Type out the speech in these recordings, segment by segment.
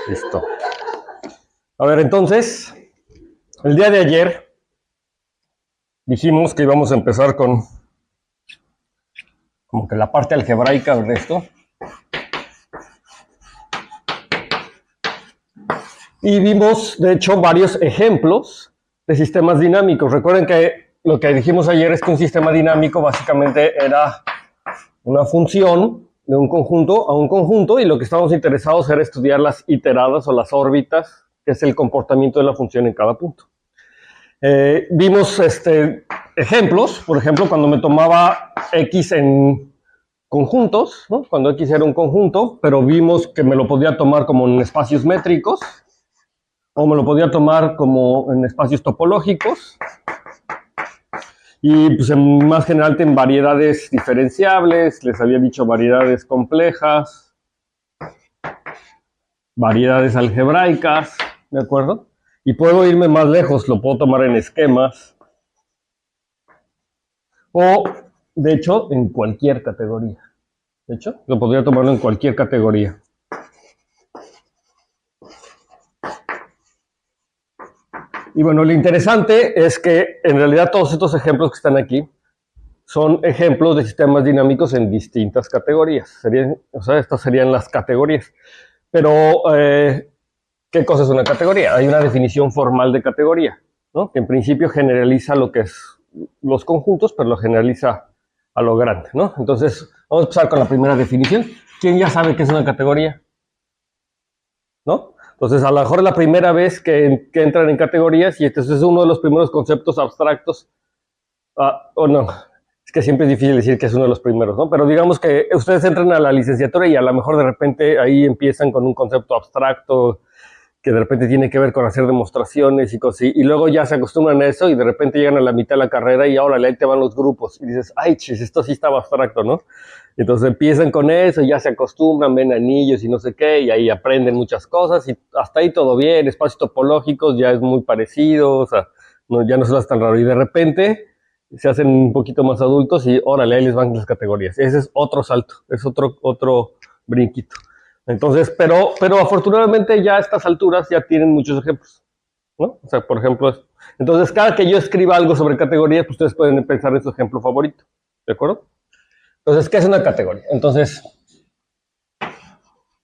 Listo. A ver, entonces, el día de ayer dijimos que íbamos a empezar con como que la parte algebraica de esto. Y vimos, de hecho, varios ejemplos de sistemas dinámicos. Recuerden que lo que dijimos ayer es que un sistema dinámico básicamente era una función de un conjunto a un conjunto, y lo que estábamos interesados era estudiar las iteradas o las órbitas, que es el comportamiento de la función en cada punto. Vimos ejemplos, por ejemplo, cuando me tomaba x en conjuntos, ¿no? Cuando x era un conjunto, pero vimos que me lo podía tomar como en espacios métricos, o me lo podía tomar como en espacios topológicos, y pues en más general en variedades diferenciables, les había dicho variedades complejas, variedades algebraicas, ¿de acuerdo? Y puedo irme más lejos, lo puedo tomar en esquemas, o de hecho en cualquier categoría. De hecho, lo podría tomarlo en cualquier categoría. Y bueno, lo interesante es que en realidad todos estos ejemplos que están aquí son ejemplos de sistemas dinámicos en distintas categorías. O sea, estas serían las categorías. Pero, ¿qué cosa es una categoría? Hay una definición formal de categoría, ¿no? Que en principio generaliza lo que es los conjuntos, pero lo generaliza a lo grande, ¿no? Entonces, vamos a empezar con la primera definición. ¿Quién ya sabe qué es una categoría? ¿No? Entonces, a lo mejor es la primera vez que entran en categorías, y este es uno de los primeros conceptos abstractos. O no, es que siempre es difícil decir que es uno de los primeros, ¿no? Pero digamos que ustedes entran a la licenciatura y a lo mejor de repente ahí empiezan con un concepto abstracto que de repente tiene que ver con hacer demostraciones y cosas, y luego ya se acostumbran a eso y de repente llegan a la mitad de la carrera y ahora ahí te van los grupos y dices, ay, chis, esto sí estaba abstracto, ¿no? Entonces empiezan con eso, ya se acostumbran, ven anillos y no sé qué, y ahí aprenden muchas cosas, y hasta ahí todo bien, espacios topológicos ya es muy parecido, o sea, no, ya no se las tan raro, y de repente se hacen un poquito más adultos y órale, ahí les van las categorías. Ese es otro salto, es otro brinquito. Entonces, pero afortunadamente ya a estas alturas ya tienen muchos ejemplos, ¿no? O sea, por ejemplo, entonces cada que yo escriba algo sobre categorías, pues ustedes pueden pensar en su ejemplo favorito, ¿de acuerdo? Entonces, ¿qué es una categoría? Entonces,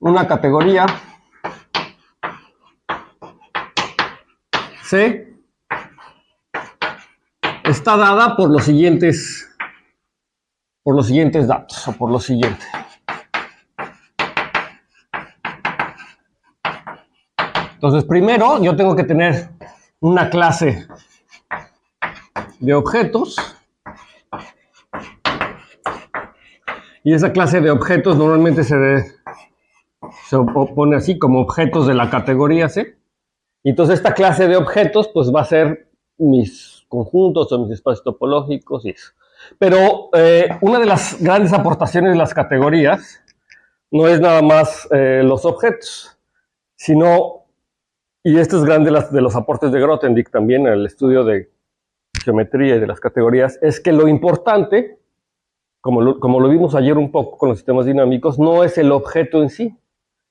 una categoría C está dada por los siguientes datos, o por lo siguiente. Entonces, primero yo tengo que tener una clase de objetos, y esa clase de objetos normalmente se pone así como objetos de la categoría C. Y entonces esta clase de objetos pues va a ser mis conjuntos o mis espacios topológicos y eso. Pero una de las grandes aportaciones de las categorías no es nada más los objetos, sino, y esto es grande de los aportes de Grothendieck también en el estudio de geometría y de las categorías, es que lo importante, como lo vimos ayer un poco con los sistemas dinámicos, no es el objeto en sí,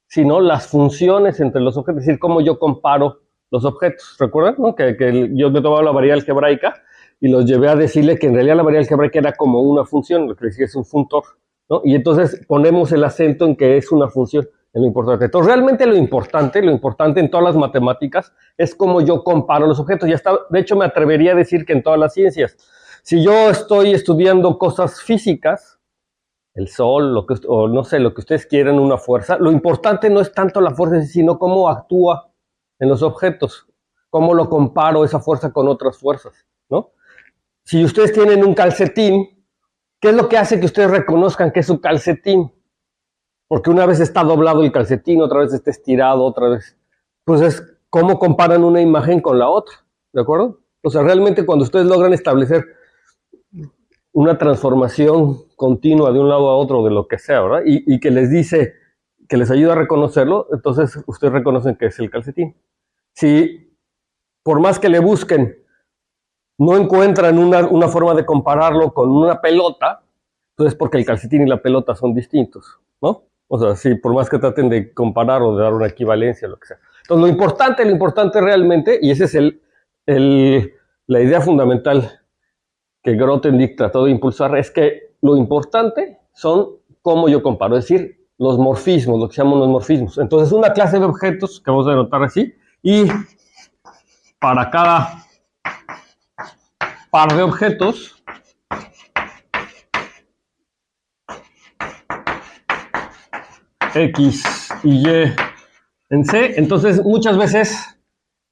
sino las funciones entre los objetos, es decir, cómo yo comparo los objetos. ¿Recuerdan? ¿No? Que yo me tomaba la variedad algebraica y los llevé a decirle que en realidad la variedad algebraica era como una función, lo que decía es un funtor, ¿no? Y entonces ponemos el acento en que es una función, en lo importante. Entonces, realmente lo importante en todas las matemáticas es cómo yo comparo los objetos. Ya está, de hecho, me atrevería a decir que en todas las ciencias. Si yo estoy estudiando cosas físicas, el sol, o no sé, lo que ustedes quieran, una fuerza, lo importante no es tanto la fuerza, sino cómo actúa en los objetos, cómo lo comparo esa fuerza con otras fuerzas, ¿no? Si ustedes tienen un calcetín, ¿qué es lo que hace que ustedes reconozcan que es un calcetín? Porque una vez está doblado el calcetín, otra vez está estirado, otra vez, pues es cómo comparan una imagen con la otra, ¿de acuerdo? O sea, realmente cuando ustedes logran establecer una transformación continua de un lado a otro de lo que sea, ¿verdad? Y que les dice, que les ayuda a reconocerlo, entonces ustedes reconocen que es el calcetín. Si por más que le busquen, no encuentran una forma de compararlo con una pelota, entonces porque el calcetín y la pelota son distintos, ¿no? O sea, sí, por más que traten de comparar o de dar una equivalencia, lo que sea. Entonces, lo importante realmente, y esa es la idea fundamental que Grothendieck trató de impulsar, es que lo importante son cómo yo comparo, es decir, los morfismos, lo que se llaman los morfismos. Entonces, una clase de objetos que vamos a denotar así, y para cada par de objetos, X y Y en C, entonces muchas veces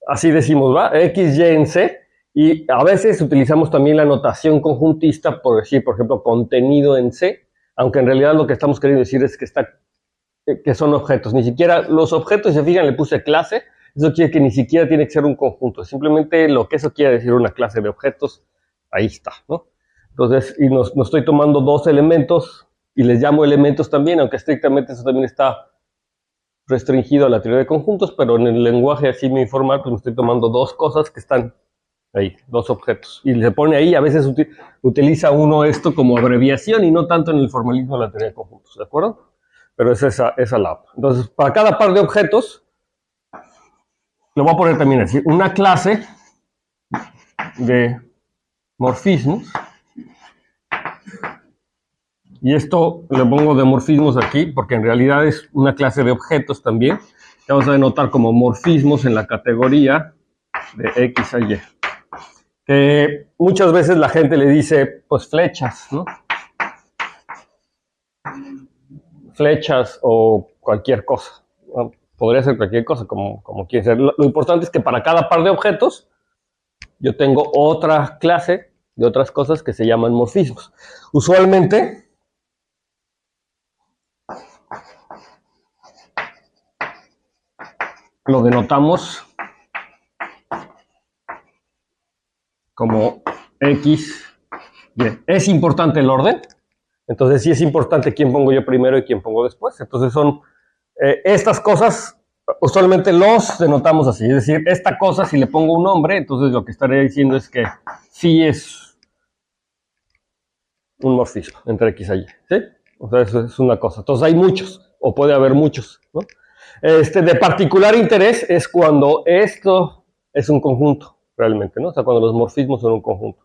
así decimos, ¿va? X, Y en C, y a veces utilizamos también la notación conjuntista por decir, por ejemplo, contenido en C, aunque en realidad lo que estamos queriendo decir es que son objetos. Ni siquiera los objetos, si se fijan, le puse clase, eso quiere que ni siquiera tiene que ser un conjunto, simplemente lo que eso quiere decir una clase de objetos, ahí está, ¿no? Entonces, y no estoy tomando dos elementos y les llamo elementos también, aunque estrictamente eso también está restringido a la teoría de conjuntos, pero en el lenguaje así muy informal, pues me estoy tomando dos cosas que están ahí, dos objetos. Y se pone ahí, a veces utiliza uno esto como abreviación y no tanto en el formalismo de la teoría de conjuntos, ¿de acuerdo? Pero es esa la. Entonces, para cada par de objetos, le voy a poner también así, una clase de morfismos. Y esto le pongo de morfismos aquí, porque en realidad es una clase de objetos también, que vamos a denotar como morfismos en la categoría de X a Y. Que muchas veces la gente le dice, pues flechas, ¿no? Flechas o cualquier cosa. ¿No? Podría ser cualquier cosa, como quiere ser. Lo importante es que para cada par de objetos, yo tengo otra clase de otras cosas que se llaman morfismos. Usualmente, lo denotamos como X, Y. Es importante el orden, entonces sí es importante quién pongo yo primero y quién pongo después. Entonces son estas cosas, usualmente los denotamos así, es decir, esta cosa si le pongo un nombre, entonces lo que estaría diciendo es que sí es un morfismo entre X y Y, ¿sí? O sea, eso es una cosa. Entonces hay muchos, o puede haber muchos, ¿no? De particular interés es cuando esto es un conjunto, realmente, ¿no? O sea, cuando los morfismos son un conjunto.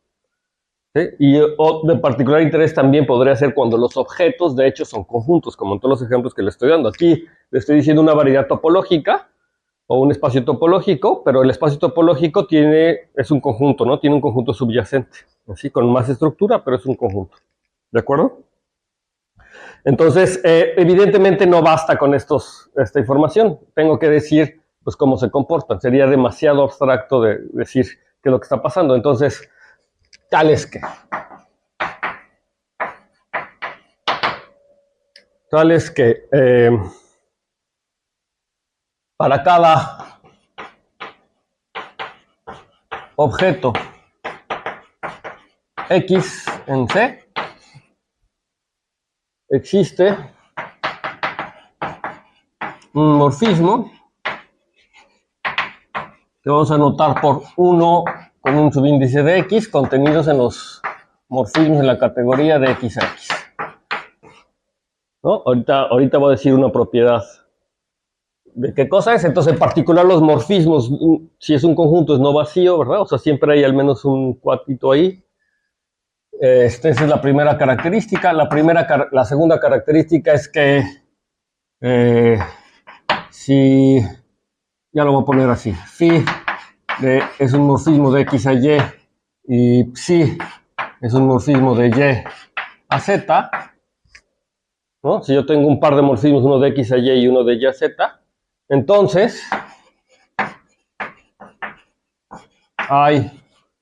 ¿Sí? Y de particular interés también podría ser cuando los objetos, de hecho, son conjuntos, como en todos los ejemplos que le estoy dando. Aquí le estoy diciendo una variedad topológica o un espacio topológico, pero el espacio topológico es un conjunto, ¿no? Tiene un conjunto subyacente, así, con más estructura, pero es un conjunto. ¿De acuerdo? Entonces, evidentemente no basta con esta información. Tengo que decir, pues, cómo se comportan. Sería demasiado abstracto de decir qué es lo que está pasando. Entonces, tales que para cada objeto X en C existe un morfismo que vamos a anotar por 1 con un subíndice de X contenidos en los morfismos en la categoría de X a X. ¿No? Ahorita voy a decir una propiedad de qué cosa es. Entonces, en particular los morfismos, si es un conjunto es no vacío, ¿verdad? O sea, siempre hay al menos un cuatito ahí. Esa es la primera característica. La segunda característica es que si, ya lo voy a poner así, phi es un morfismo de X a Y y psi es un morfismo de Y a Z, ¿no? Si yo tengo un par de morfismos, uno de X a Y y uno de Y a Z, entonces hay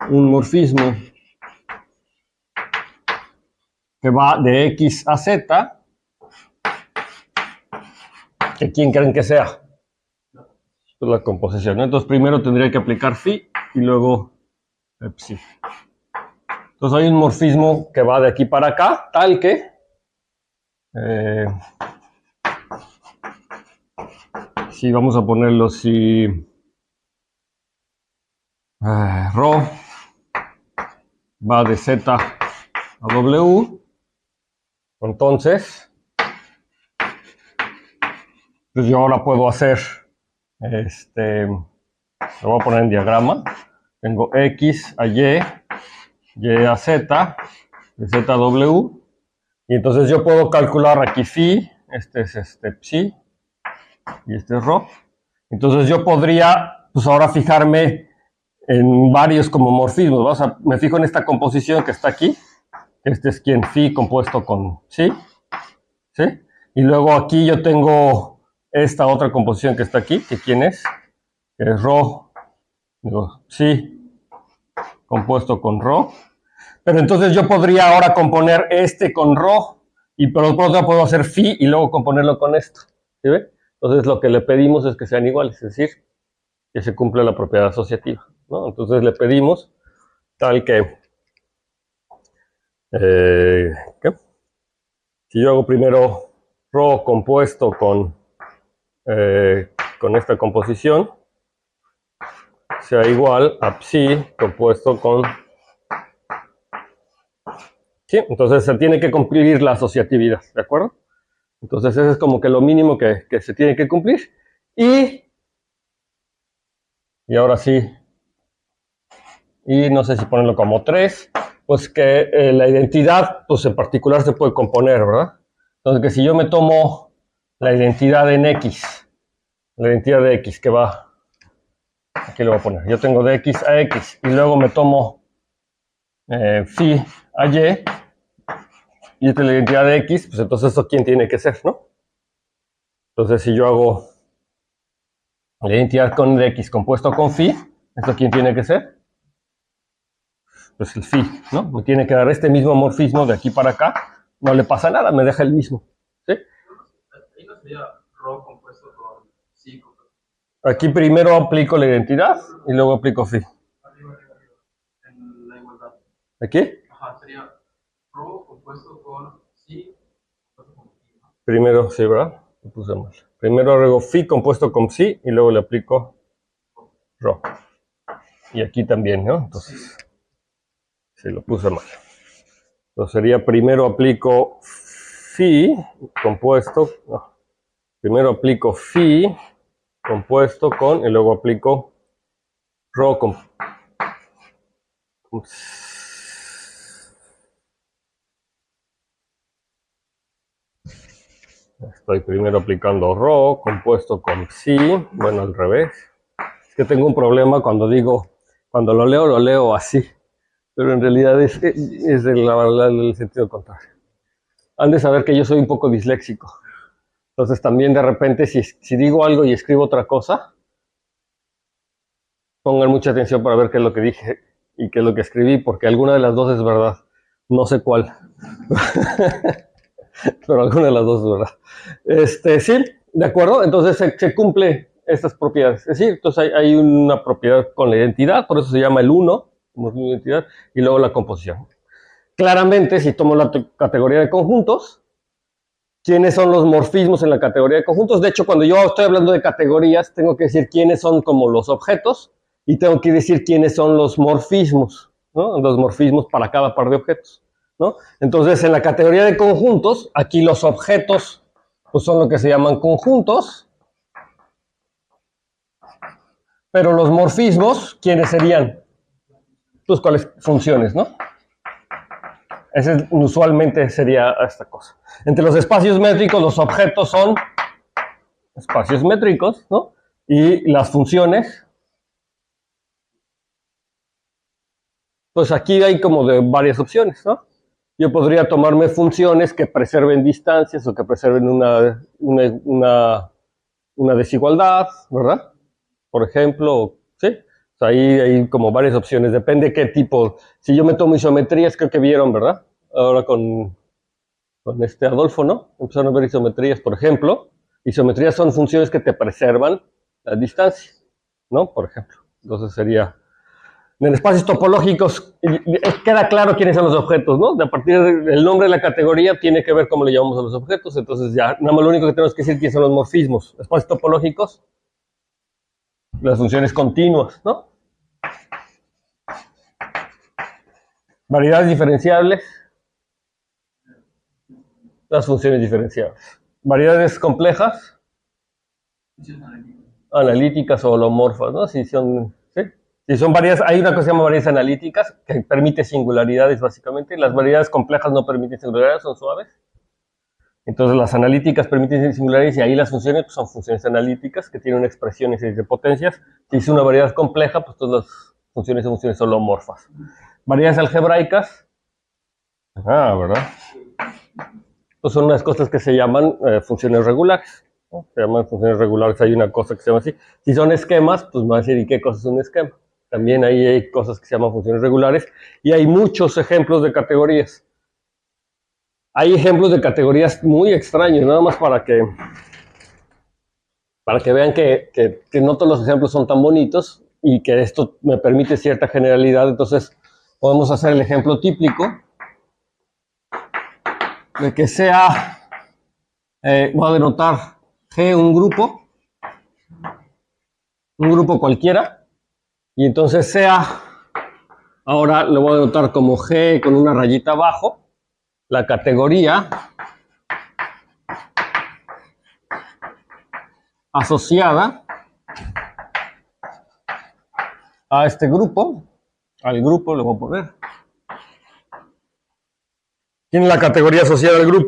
un morfismo que va de X a Z, que ¿quién creen que sea? La composición, ¿no? Entonces primero tendría que aplicar phi y luego psi. Entonces hay un morfismo que va de aquí para acá, tal que si vamos a ponerlo si ρ va de Z a W, entonces Entonces yo ahora puedo hacer, lo voy a poner en diagrama. Tengo X a Y, Y a Z, de Z a W. Y entonces yo puedo calcular aquí phi, este es psi, y este es rho. Entonces yo podría, pues ahora fijarme en varios como morfismos. O sea, me fijo en esta composición que está aquí. Este es quien phi compuesto con psi. ¿Sí? Y luego aquí yo tengo esta otra composición que está aquí, que quién es, que es rho, digo, psi compuesto con rho. Pero entonces yo podría ahora componer este con rho, y por otro lado puedo hacer phi y luego componerlo con esto. ¿Sí ve? Entonces lo que le pedimos es que sean iguales, es decir, que se cumpla la propiedad asociativa, ¿no? Entonces le pedimos tal que, ¿qué? Si yo hago primero rho compuesto con esta composición, sea igual a psi compuesto con... Sí, entonces se tiene que cumplir la asociatividad, ¿de acuerdo? Entonces eso es como que lo mínimo que se tiene que cumplir. Y ahora sí, y no sé si ponerlo como 3, pues que la identidad, pues en particular se puede componer, ¿verdad? Entonces que si yo me tomo la identidad en X, la identidad de X que va, aquí lo voy a poner, yo tengo de X a X, y luego me tomo phi a Y, y esta es la identidad de X, pues entonces eso quién tiene que ser, ¿no? Entonces si yo hago la identidad con de X compuesto con phi, ¿esto quién tiene que ser? Pues el phi, ¿no? Me tiene que dar este mismo morfismo de aquí para acá, no le pasa nada, me deja el mismo, ¿sí? Ahí no sería rho compuesto con psi. Aquí primero aplico la identidad y luego aplico phi. Arriba. En la igualdad. ¿Aquí? Ajá, sería rho compuesto con psi compuesto con phi, ¿no? Primero, sí, ¿verdad? Lo puse mal. Primero agrego phi compuesto con psi y luego le aplico rho. Y aquí también, ¿no? Entonces, sí, lo puse mal. Entonces sería primero aplico phi compuesto, no, primero aplico phi compuesto con y luego aplico rho estoy primero aplicando rho compuesto con psi, bueno, al revés. Es que tengo un problema cuando digo, cuando lo leo así, pero en realidad es del sentido contrario. Han de saber que yo soy un poco disléxico. Entonces también de repente si digo algo y escribo otra cosa, pongan mucha atención para ver qué es lo que dije y qué es lo que escribí, porque alguna de las dos es verdad. No sé cuál. Pero alguna de las dos es verdad. Sí, de acuerdo. Entonces se cumple estas propiedades. Es decir, entonces hay una propiedad con la identidad, por eso se llama el 1, como identidad, y luego la composición. Claramente, si tomo la categoría de conjuntos, ¿quiénes son los morfismos en la categoría de conjuntos? De hecho, cuando yo estoy hablando de categorías, tengo que decir quiénes son como los objetos y tengo que decir quiénes son los morfismos, ¿no? Los morfismos para cada par de objetos, ¿no? Entonces, en la categoría de conjuntos, aquí los objetos pues son lo que se llaman conjuntos, pero los morfismos, ¿quiénes serían? Pues cuáles funciones, ¿no? Ese usualmente sería esta cosa. Entre los espacios métricos, los objetos son espacios métricos, ¿no? Y las funciones, pues aquí hay como de varias opciones, ¿no? Yo podría tomarme funciones que preserven distancias o que preserven una desigualdad, ¿verdad? Por ejemplo, ¿sí? O sea, ahí hay como varias opciones, depende qué tipo. Si yo me tomo isometrías, creo que vieron, ¿verdad? Ahora con Adolfo, ¿no? Empezaron a ver isometrías, por ejemplo. Isometrías son funciones que te preservan la distancia, ¿no? Por ejemplo. Entonces sería... En espacios topológicos queda claro quiénes son los objetos, ¿no? A partir del nombre de la categoría tiene que ver cómo le llamamos a los objetos. Entonces ya, nada más lo único que tenemos que decir quiénes son los morfismos. Espacios topológicos, las funciones continuas, ¿no? Variedades diferenciables, las funciones diferenciables. Variedades complejas, Funciones analíticas. Analíticas o holomorfas, ¿no? Si son, ¿sí? Si son variedades, hay una cosa que se llama variedades analíticas que permite singularidades básicamente. Las variedades complejas no permiten singularidades, son suaves. Entonces las analíticas permiten singularidades y ahí las funciones pues, son funciones analíticas que tienen una expresión y series de potencias. Si es una variedad compleja, pues todas las funciones son funciones holomorfas. Variedades algebraicas, ¿verdad? Pues son unas cosas que se llaman funciones regulares, ¿no? Se llaman funciones regulares, hay una cosa que se llama así. Si son esquemas, pues me va a decir, ¿y qué cosa es un esquema? También ahí hay cosas que se llaman funciones regulares y hay muchos ejemplos de categorías. Hay ejemplos de categorías muy extraños, nada más para que vean que no todos los ejemplos son tan bonitos y que esto me permite cierta generalidad. Entonces, podemos hacer el ejemplo típico de que sea, voy a denotar G un grupo cualquiera, y entonces sea, ahora lo voy a denotar como G con una rayita abajo, la categoría asociada a este grupo, al grupo le voy a poner. ¿Quién es la categoría asociada al grupo?